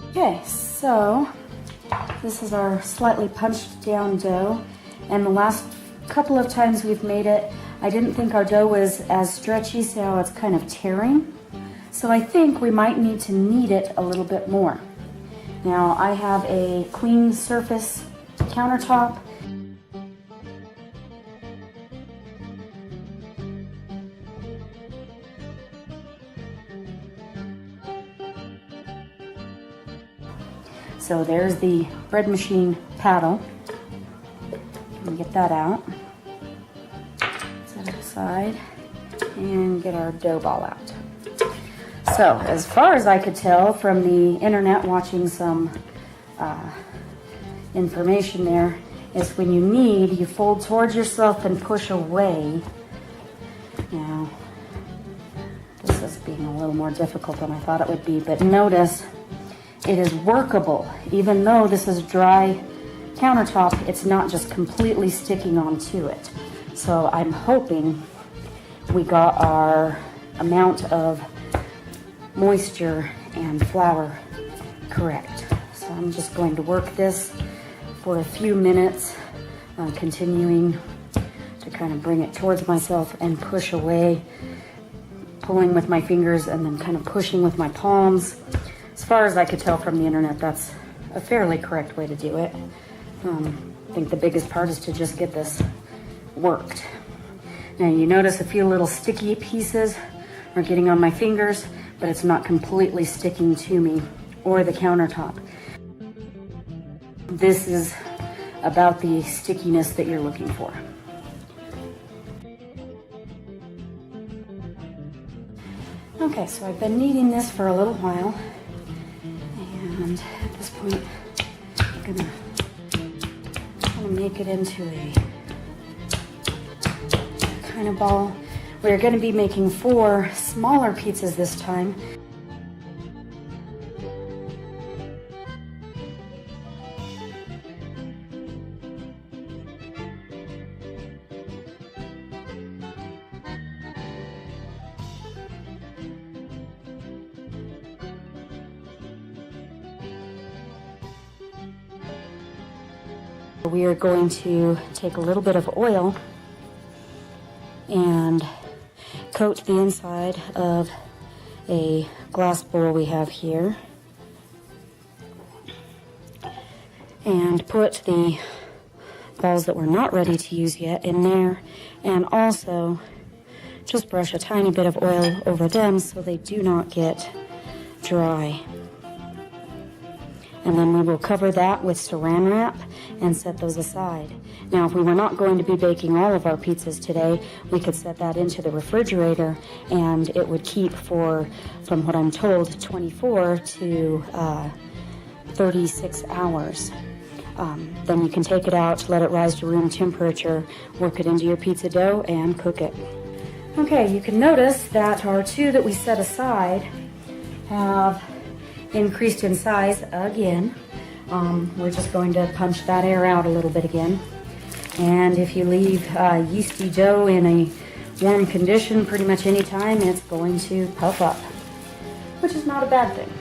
Okay, so this is our slightly punched down dough, and the last couple of times we've made it, I didn't think our dough was as stretchy, so it's kind of tearing. So I think we might need to knead it a little bit more. Now I have a clean surface countertop. So there's the bread machine paddle. Let me get that out. Set it aside and get our dough ball out. So as far as I could tell from the internet, watching some information there, is when you knead, you fold towards yourself and push away. Now, this is being a little more difficult than I thought it would be, but notice it is workable. Even though this is dry countertop, it's not just completely sticking onto it. So I'm hoping we got our amount of moisture and flour correct. So I'm just going to work this for a few minutes, continuing to kind of bring it towards myself and push away, pulling with my fingers and then kind of pushing with my palms. As far as I could tell from the internet, that's a fairly correct way to do it. I think the biggest part is to just get this worked. Now you notice a few little sticky pieces are getting on my fingers, but it's not completely sticking to me or the countertop. This is about the stickiness that you're looking for. Okay, so I've been kneading this for a little while, and at this point I'm gonna make it into a kind of ball. We're going to be making 4 smaller pizzas this time. We are going to take a little bit of oil and coat the inside of a glass bowl we have here, and put the balls that we're not ready to use yet in there, and also just brush a tiny bit of oil over them so they do not get dry. And then we will cover that with saran wrap and set those aside. Now, if we were not going to be baking all of our pizzas today, we could set that into the refrigerator and it would keep for, from what I'm told, 24 to 36 hours. Then you can take it out, let it rise to room temperature, work it into your pizza dough, and cook it. Okay, you can notice that our 2 that we set aside have increased in size again. We're just going to punch that air out a little bit again. And if you leave yeasty dough in a warm condition pretty much any time, it's going to puff up, which is not a bad thing.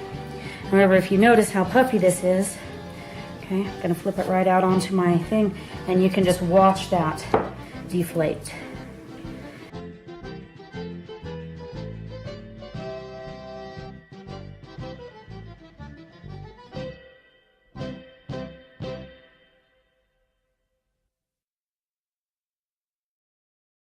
However, if you notice how puffy this is, okay, I'm going to flip it right out onto my thing, and you can just watch that deflate.